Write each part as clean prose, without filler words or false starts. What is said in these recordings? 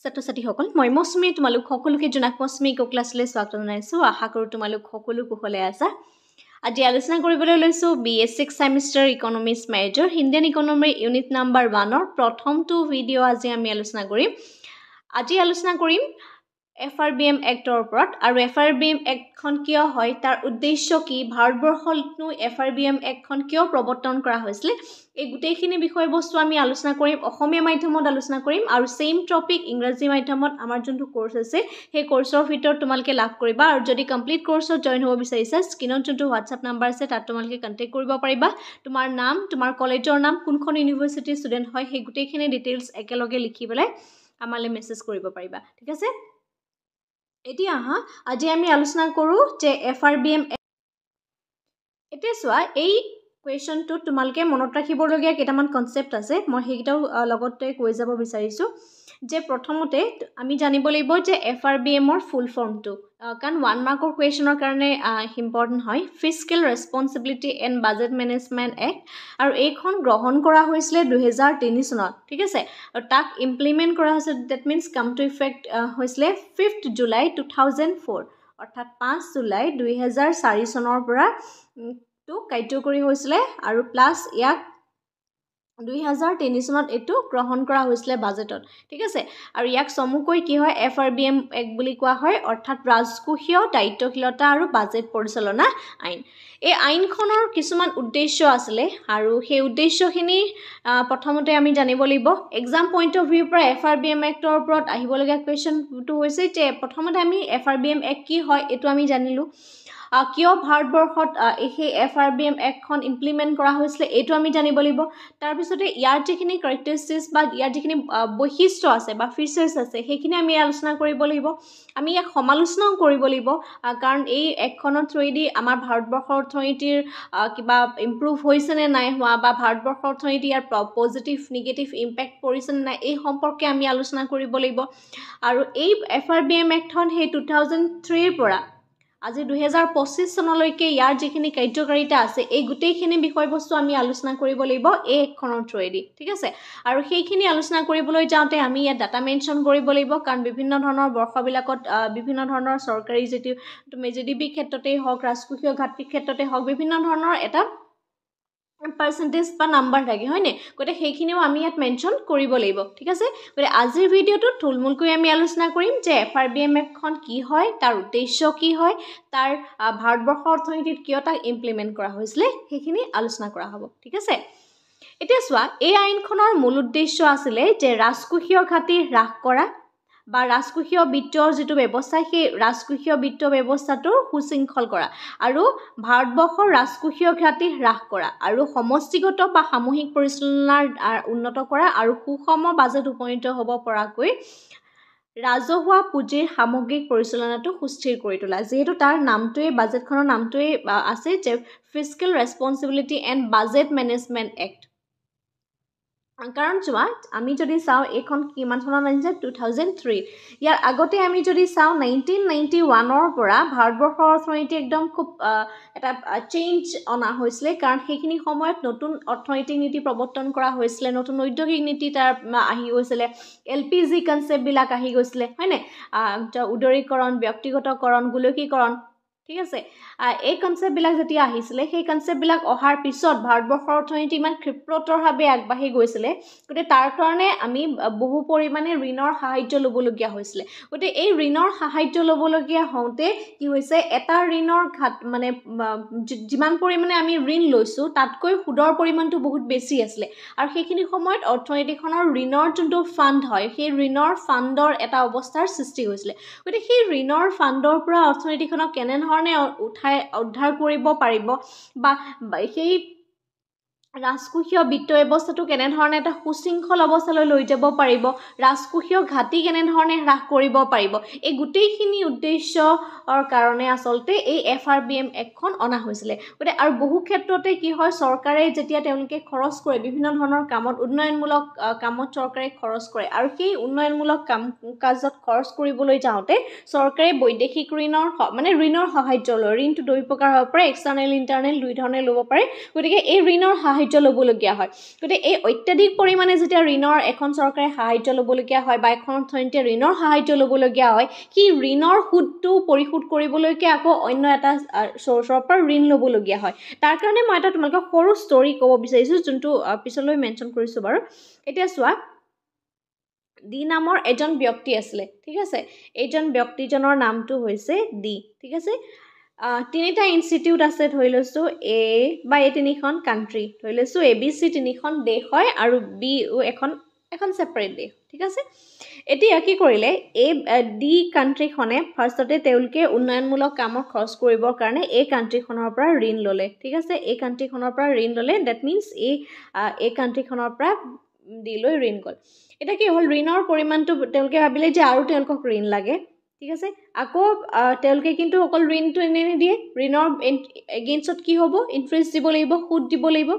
ছাত্ৰ-ছাত্ৰীসকল মই মৌচুমী তোমালোক সকলোকে জনাক মৌচুমী ক্লাছলৈ স্বাগত জনাইছোঁ আশা কৰোঁ তোমালোক সকলো কুশলে আছা আজি আলোচনা কৰিবলৈ লৈছোঁ BA 6 semester economics major Indian economy unit number 1 ৰ প্ৰথমটো ভিডিঅ' আজি আমি আলোচনা কৰিম আজি আলোচনা কৰিম FRBM এক্টৰ ওপৰত আৰু FRBM এক্টখন কিয় হয় তাৰ উদ্দেশ্য কি ভাৰতবৰ্ষতনো FRBM এক্টখন কিয় প্ৰৱৰ্তন কৰা হৈছিল এই গোটেইখিনি বিষয়বস্তু আমি আলোচনা কৰিম অসমীয়া মাধ্যমত আলোচনা কৰিম আৰু সেম টপিক ইংৰাজী মাধ্যমত আমাৰ যোনটো কোৰ্স আছে সেই কোৰ্সৰ ভিতৰত তোমালকে লাভ কৰিবা আৰু যদি কমপ্লিট কোৰ্সত জয়েন হ'ব বিচাৰিছা স্ক্ৰিনত যোনটো WhatsApp নাম্বাৰ আছে তাত তোমালকে কন্টাক্ট কৰিব পাৰিবা তোমাৰ নাম তোমাৰ কলেজৰ নাম কোনখন ইউনিভাৰ্সিটি ষ্টুডেন্ট হয় সেই গোটেইখিনি ডিটেইলছ একেলগে লিখি পেলাই আমালৈ মেছেজ কৰিব পাৰিবা ঠিক আছে এতিয়া আজি আমি আলোচনা কৰো যে FRBM এতিয়া সোয়া এই কোৱেশ্চনটো তোমালকে মনত ৰাখিবলগীয়া কেইটামান কনসেপ্ট আছে মই হেইটাও লগতে কৈ যাব বিচাৰিছো যে প্ৰথমতে আমি জানিব লাগিব যে FRBM ৰ ফুল ফৰ্মটো কাৰণ 1 মাৰ্কৰ কোৱেশ্চনৰ কাৰণে ইম্পৰ্টেন্ট হয় fiscal responsibility and budget management act আৰু এইখন গ্ৰহণ কৰা হৈছিল 2003 চনত ঠিক আছে আৰু তাক ইমপ্লিমেন্ট কৰা হৈছে that means come to effect হৈছিল 5th জুলাই 2004 অৰ্থাৎ 5 জুলাই 2004 চনৰ পৰা তো কাৰ্যকৰী হৈছিল আৰু প্লাস ইয়াক 2003 চনত এটো গ্ৰহণ কৰা হৈছিল বাজেটত ঠিক আছে আৰু ইয়াক সমুকৈ কি হয় FRBM এক বুলি কোৱা হয় অৰ্থাৎ ৰাজকোষীয় দায়িত্বশীলতা আৰু বাজেট পৰিচালনা আইন এই আইনখনৰ কিছুমান উদ্দেশ্য আছিল আৰু সেই উদ্দেশ্যখিনি প্ৰথমতে আমি জানিব লাগিব এক্সাম পইণ্ট অফ ভিউ পৰা FRBM এক্টৰ ওপৰত আহিবলগীয়া কোৱেশ্চনটো হৈছে যে প্ৰথমতে আমি FRBM এক কি হয় এটো আমি জানিলো কিয় ভাৰতবৰ্ষত এই FRBM এক্টখন ইমপ্লিমেন্ট কৰা হৈছিল এটো আমি জানিব লাগিব তাৰ পিছতে ইয়াৰ যিখিনি ক্যাৰেক্টাৰিষ্টিক্স বা ইয়াৰ যিখিনি বৈশিষ্ট্য আছে বা ফিচাৰ্স আছে সেইখিনি আমি আলোচনা কৰিব লাগিব আমি ইয়াক সমালোচনাও কৰিব লাগিব কাৰণ এই এক্টখনৰ থ্ৰুইদি আমাৰ ভাৰতবৰ্ষৰ অৰ্থনীতিৰ কিবা ইমপ্ৰুভ হৈছে নে নাই হোৱা বা ভাৰতবৰ্ষৰ অৰ্থনীতি ইয়াৰ পজিটিভ নেগেটিভ ইমপ্যাক্ট পৰিছে নে নাই এই সম্পৰ্কে আমি আলোচনা কৰিব লাগিব আৰু এই FRBM এক্টখন সেই 2003 ৰ পৰা আজি 2025 চনলৈকে ইয়াৰ যিখিনি কাৰ্যকাৰিতা আছে এই গোটেইখিনি বিষয়বস্তু আমি আলোচনা কৰিব লাগিব এই এখনৰ থ্ৰুইদি ঠিক আছে আৰু সেইখিনি আলোচনা কৰিবলৈ যাওঁতে আমি ইয়াত ডাটা মেনশন কৰিব লাগিব কাৰণ বিভিন্ন ধৰণৰ বৰ্ষবিলাকত বিভিন্ন ধৰণৰ চৰকাৰী যেটি তুমি GDP ক্ষেত্ৰতে হওক ৰাজকোষীয় ঘাটিৰ ক্ষেত্ৰতে হওক বিভিন্ন ধৰণৰ এটা পাৰ্সেন্টেজ বা নাম্বাৰ থাকে হয়নে গতে সেইখিনিও আমি ইয়াত মেনশন কৰিব লাগিব ঠিক আছে গতে আজিৰ ভিডিওটো থুলমুলকৈ আমি আলোচনা কৰিম যে FRBM এখখন কি হয় তাৰ উদ্দেশ্য কি হয় তাৰ ভাৰতবৰ্ষৰ অৰ্থনীতিত কিয় তাক ইমপ্লিমেন্ট কৰা হৈছিল সেইখিনি আলোচনা কৰা হ'ব ঠিক আছে এতিয়া সোয়া এই আইনখনৰ মূল উদ্দেশ্য আছিল যে ৰাজকোষীয় ঘাটি হ্ৰাস কৰা বা ৰাজকোষীয় বিত্তৰ যেটো ব্যৱস্থা সেই ৰাজকোষীয় বিত্ত ব্যৱস্থাটোৰ সুশৃংখল কৰা আৰু ভাৰতবৰ্ষৰ ৰাজকোষীয় ঘাটি হ্ৰাস কৰা আৰু সমষ্টিগত বা সামূহিক পৰিচালনাৰ উন্নত কৰা আৰু সুষম বাজেট উপনীত হ'ব পৰাকৈ ৰাজহুৱা পুঁজিৰ সামগ্ৰিক পৰিচালনাটো সুস্থিৰ কৰি তোলা যেহেতু তাৰ নামটোৱে বাজেটখনৰ নামটোৱে আছে যে fiscal responsibility and budget management act কাৰণ চোৱা আমি যদি চাও এখন কিমান চনত আনিছে 2003 ইয়াৰ আগতে আমি যদি চাও 1991 ৰ পৰা ভাৰতবৰ্ষৰ অৰ্থনীতি একদম খুব এটা চেঞ্জ অনা হৈছিল কাৰণ সেইখিনি সময়ত নতুন অৰ্থনৈতিক নীতি প্ৰৱৰ্তন কৰা হৈছিল নতুন ঔদ্যোগিক নীতি তাৰ আহি গৈছিল LPG কনসেপ্ট বিলাক আহি গৈছিল হয়নে উদাৰীকৰণ ব্যক্তিগতকৰণ গোলকীকৰণ ঠিক আছে এই কনসেপ্ট বিলাক যেতিয়া আহিছিল সেই কনসেপ্ট বিলাক অহাৰ পিছত ভাৰতবৰ্ষৰ অৰ্থনীতি ইমান ক্ষিপ্ৰতৰভাৱে আগবাঢ়ি গৈছিল গতে তাৰ কাৰণে আমি বহু পৰিমাণে ঋণৰ সাহায্য লবলগীয়া হৈছিল গতে এই ঋণৰ সাহায্য লবলগীয়া হওঁতে কি হৈছে এটা ঋণৰ মানে যিমান পৰিমাণে আমি ঋণ লৈছো তাতকৈ সুদৰ পৰিমাণটো বহুত বেছি আছিল আৰু সেইখিনি সময়ত অৰ্থনীতিখনৰ ঋণৰ যোনটো ফান্ড হয় সেই ঋণৰ ফান্ডৰ এটা অৱস্থাৰ সৃষ্টি হৈছিল গতে সেই ঋণৰ ফান্ডৰ পৰা অৰ্থনীতিখনক কেনে উদ্ধাৰ কৰিব পাৰিব বা সেই ৰাজকোষীয় বিত্ত ব্যৱস্থাটো কেনে ধৰণে এটা সুশৃংখল অৱস্থালৈ লৈ যাব পাৰিব ৰাজকোষীয় ঘাটি কেনে ধৰণে হ্ৰাস কৰিব পাৰিব এই গোটেইখিনি উদ্দেশ্যৰ কাৰণে আসলতে এই FRBM একখন অনা হৈছিল গতে আৰু বহু ক্ষেত্ৰতে কি হয় চৰকাৰে যেতিয়া তেওঁলোকে খৰচ কৰে বিভিন্ন ধৰণৰ কামত উন্নয়নমূলক কামত চৰকাৰে খৰচ কৰে আৰু সেই উন্নয়নমূলক কাম কাজত খৰচ কৰিবলৈ যাওঁতে চৰকাৰে বৈদেশিক ঋণৰ মানে ঋণৰ সাহায্য লয় ঋণটো দুই প্ৰকাৰ হ'ব পাৰে এক্সটাৰ্নেল ইন্টাৰনেল দুই ধৰণে ল'ব পাৰে গতিকে এই ঋণৰ সাহায্য সাহায্য ল'বলগীয়া হয় গতিকে এই অত্যাধিক পৰিমাণে যেতিয়া ঋণৰ এখন চৰকাৰে সাহায্য ল'বলগীয়া হয় বা এখন অৰ্থনীতিয়ে ঋণৰ সাহায্য ল'বলগীয়া হয় কি ঋণৰ সুদটো পৰিশোধ কৰিবলৈকে আকৌ অন্য এটা চ'ৰ্চৰ পৰা ঋণ ল'বলগীয়া হয় তাৰ কাৰণে মই এটা তোমালোকক সৰু ষ্টৰী ক'ব বিচাৰিছোঁ যোনটো পিছলৈ মেনশ্যন কৰিছোঁ বাৰু এতিয়া চোৱা ডি নামৰ এজন ব্যক্তি আছিলে ঠিক আছে এইজন ব্যক্তিজনৰ নামটো হৈছে ডি ঠিক আছে তিনিটা ইনষ্টিটিউট আছে ধৰি লৈছোঁ এ বা এই তিনিখন কাণ্ট্ৰি ধৰি লৈছোঁ ABC তিনিখন দেশ হয় আৰু বি এখন ছেপাৰেট দেশ ঠিক আছে এতিয়া কি কৰিলে এই ডি কাণ্ট্ৰিখনে ফাৰ্ষ্টতে তেওঁলোকে উন্নয়নমূলক কামত খৰচ কৰিবৰ কাৰণে এই কাণ্ট্ৰিখনৰ পৰা ঋণ ল'লে ঠিক আছে এই কাণ্ট্ৰিখনৰ পৰা ঋণ ল'লে ডেট মিনছ এই কাণ্ট্ৰিখনৰ পৰা ডি লৈ ঋণ গ'ল এতিয়া কি হ'ল ঋণৰ পৰিমাণটো তেওঁলোকে ভাবিলে যে আৰু তেওঁলোকক ঋণ লাগে ঠিক আছে আকৌ তেওঁলোকে কিন্তু অকল ঋণটো এনে নিদিয়ে ঋণৰ এগেইনষ্টত কি হ'ব ইণ্টাৰেষ্ট দিব লাগিব সুদ দিব লাগিব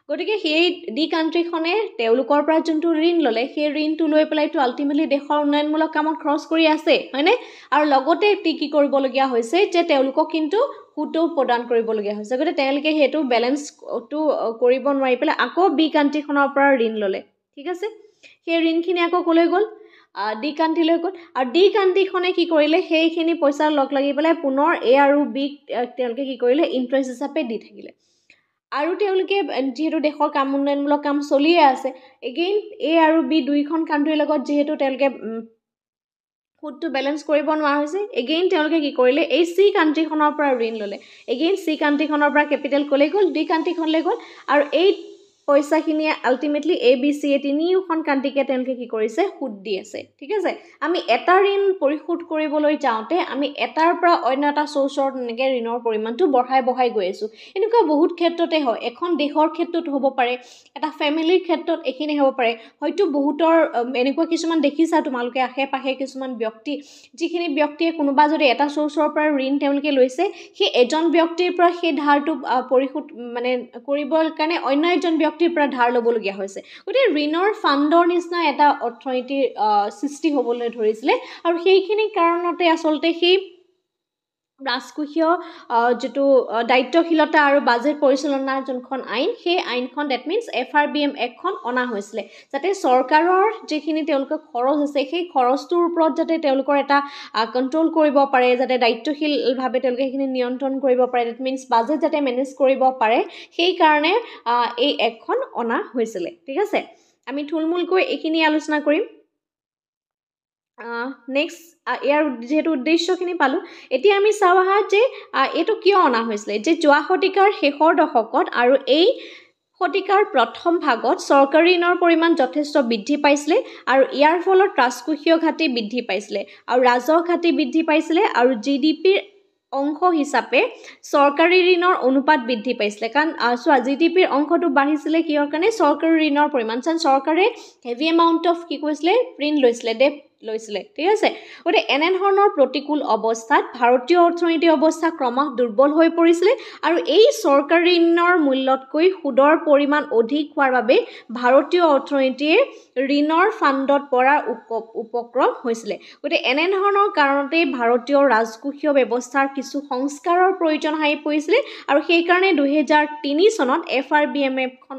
গতিকে সেই ডি কাণ্ট্ৰিখনে তেওঁলোকৰ পৰা যোনটো ঋণ ল'লে সেই ঋণটো লৈ পেলাইতো আল্টিমেটলি দেশৰ উন্নয়নমূলক কামত খৰচ কৰি আছে হয়নে আৰু লগতে কি কৰিবলগীয়া হৈছে যে তেওঁলোকক কিন্তু সুদো প্ৰদান কৰিবলগীয়া হৈছে গতিকে তেওঁলোকে সেইটো বেলেঞ্চটো কৰিব নোৱাৰি পেলাই আকৌ বি কাণ্ট্ৰিখনৰ পৰা ঋণ ল'লে ঠিক আছে সেই ঋণখিনি আকৌ ক'লৈ গ'ল ডি কাণ্ট্ৰিলৈ গ'ল আৰু ডি কাণ্ট্ৰিখনে কি কৰিলে সেইখিনি পইচা লগ লাগি পেলাই পুনৰ এ আৰু বিক তেওঁলোকে কি কৰিলে ইণ্টাৰেষ্ট হিচাপে দি থাকিলে আৰু তেওঁলোকে যিহেতু দেশৰ কাম উন্নয়নমূলক কাম চলিয়ে আছে এগেইন এ আৰু বি দুইখন কাণ্ট্ৰিৰ লগত যিহেতু তেওঁলোকে সুদটো বেলেঞ্চ কৰিব নোৱাৰা হৈছে এগেইন তেওঁলোকে কি কৰিলে এই চি কাণ্ট্ৰিখনৰ পৰা ঋণ ল'লে এগেইন চি কাণ্ট্ৰিখনৰ পৰা কেপিটেল ক'লৈ গ'ল ডি কাণ্ট্ৰিখনলৈ গ'ল আৰু এই পইচাখিনিয়ে আল্টিমেটলি ABC তিনিওখন কাণ্ট্ৰিকে তেওঁলোকে কি কৰিছে সুদ দি আছে ঠিক আছে আমি এটা ঋণ পৰিশোধ কৰিবলৈ যাওঁতে আমি এটাৰ পৰা অন্য এটা চ'ৰ্চৰ তেনেকৈ ঋণৰ পৰিমাণটো বঢ়াই গৈ আছোঁ এনেকুৱা বহুত ক্ষেত্ৰতে হয় এখন দেশৰ ক্ষেত্ৰত হ'ব পাৰে এটা ফেমিলিৰ ক্ষেত্ৰত এইখিনি হ'ব পাৰে হয়তো বহুতৰ এনেকুৱা কিছুমান দেখিছা তোমালোকে আশে পাশে কিছুমান ব্যক্তি যিখিনি ব্যক্তিয়ে কোনোবা যদি এটা চ'ৰ্চৰ পৰা ঋণ তেওঁলোকে লৈছে সেই এজন ব্যক্তিৰ পৰা সেই ধাৰটো পৰিশোধ মানে কৰিবৰ কাৰণে অন্য এজন ব্যক্তিৰ পৰা ধাৰ ল'বলগীয়া হৈছে গতিকে ঋণৰ ফাণ্ডৰ নিচিনা এটা অৰ্থনীতিৰ সৃষ্টি হ'বলৈ ধৰিছিলে আৰু সেইখিনি কাৰণতে আচলতে সেই ৰাজকোষীয় যিটো দায়িত্বশীলতা আৰু বাজেট পৰিচালনাৰ যোনখন আইন সেই আইনখন ডেট মিনছ FRBM এক্টখন অনা হৈছিলে যাতে চৰকাৰৰ যিখিনি তেওঁলোকৰ খৰচ আছে সেই খৰচটোৰ ওপৰত যাতে তেওঁলোকৰ এটা কণ্ট্ৰল কৰিব পাৰে যাতে দায়িত্বশীলভাৱে তেওঁলোকে সেইখিনি নিয়ন্ত্ৰণ কৰিব পাৰে ডেট মিনছ বাজেট যাতে মেনেজ কৰিব পাৰে সেইকাৰণে এই এক্টখন অনা হৈছিলে ঠিক আছে আমি থুলমূলকৈ এইখিনি আলোচনা কৰিম নেক্সট ইয়াৰ যেহেতু উদ্দেশ্যখিনি পালোঁ এতিয়া আমি চাওঁ আহা যে এইটো কিয় অনা হৈছিলে যে যোৱা শতিকাৰ শেষৰ দশকত আৰু এই শতিকাৰ প্ৰথম ভাগত চৰকাৰী ঋণৰ পৰিমাণ যথেষ্ট বৃদ্ধি পাইছিলে আৰু ইয়াৰ ফলত ৰাজকোষীয় ঘাটি বৃদ্ধি পাইছিলে আৰু ৰাজহ ঘাটি বৃদ্ধি পাইছিলে আৰু GDPৰ অংশ হিচাপে চৰকাৰী ঋণৰ অনুপাত বৃদ্ধি পাইছিলে কাৰণ চোৱা GDPৰ অংশটো বাঢ়িছিলে কিহৰ কাৰণে চৰকাৰী ঋণৰ পৰিমাণ চৰকাৰে হেভি এমাউণ্ট অফ কি কৈছিলে ঋণ লৈছিলে লৈছিলে ঠিক আছে গতিকে এনেধৰণৰ প্ৰতিকূল অৱস্থাত ভাৰতীয় অৰ্থনৈতিক অৱস্থা ক্ৰমশ দুৰ্বল হৈ পৰিছিলে আৰু এই চৰকাৰী ঋণৰ মূল্যতকৈ সুদৰ পৰিমাণ অধিক হোৱাৰ বাবে ভাৰতীয় অৰ্থনীতিয়ে ঋণৰ ফাণ্ডত পৰাৰ উপক্ৰম হৈছিলে গতিকে এনেধৰণৰ কাৰণতেই ভাৰতীয় ৰাজকোষীয় ব্যৱস্থাৰ কিছু সংস্কাৰৰ প্ৰয়োজন হৈ পৰিছিলে আৰু সেইকাৰণে 2003 চনত FRBM এক্টখন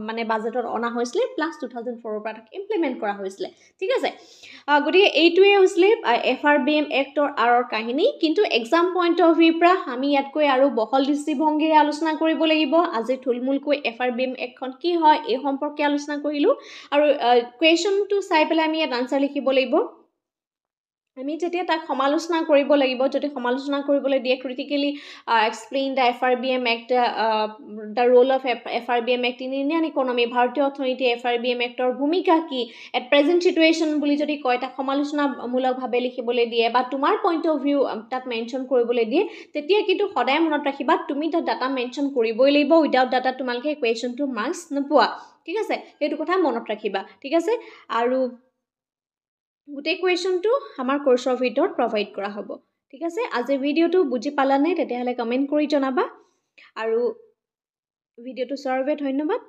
মানে বাজেটত অনা হৈছিলে প্লাছ 2004 পৰা ইমপ্লিমেণ্ট কৰা হৈছিলে ঠিক আছে গতিকে এইটোৱে হৈছিলে FRBM এক্টৰ আঁৰৰ কাহিনী কিন্তু এক্সাম পইণ্ট অফ ভিউৰ পৰা আমি ইয়াতকৈ আৰু বহল দৃষ্টিভংগীৰে আলোচনা কৰিব লাগিব আজি থুলমূলকৈ FRBM এক্টখন কি হয় এই সম্পৰ্কে আলোচনা কৰিলোঁ আৰু কুৱেশ্যনটো চাই পেলাই আমি ইয়াত আনচাৰ লিখিব লাগিব আমি যেতিয়া তাক সমালোচনা কৰিব লাগিব যদি সমালোচনা কৰিবলৈ দিয়ে critically explain the FRBM act the roll of FRBM act in Indian economy ভাৰতীয় অৰ্থনীতি FRBM এক্টৰ ভূমিকা কি এট প্ৰেজেণ্ট চিটুৱেশ্যন বুলি যদি কয় তাক সমালোচনামূলকভাৱে লিখিবলৈ দিয়ে বা তোমাৰ পইণ্ট অফ ভিউ তাত মেনশ্যন কৰিবলৈ দিয়ে তেতিয়া কিন্তু সদায় মনত ৰাখিবা তুমি তাত ডাটা মেনশ্যন কৰিবই লাগিব উইদাউট ডাটা তোমালোকে কুৱেশ্যনটো মাৰ্কছ নোপোৱা ঠিক আছে সেইটো কথা মনত ৰাখিবা ঠিক আছে আৰু গোটেই কুৱেশ্যনটো আমাৰ কোৰ্চৰ ভিতৰত প্ৰভাইড কৰা হ'ব ঠিক আছে আজি ভিডিঅ'টো বুজি পালানে তেতিয়াহ'লে কমেণ্ট কৰি জনাবা আৰু ভিডিঅ'টো চোৱাৰ বাবে ধন্যবাদ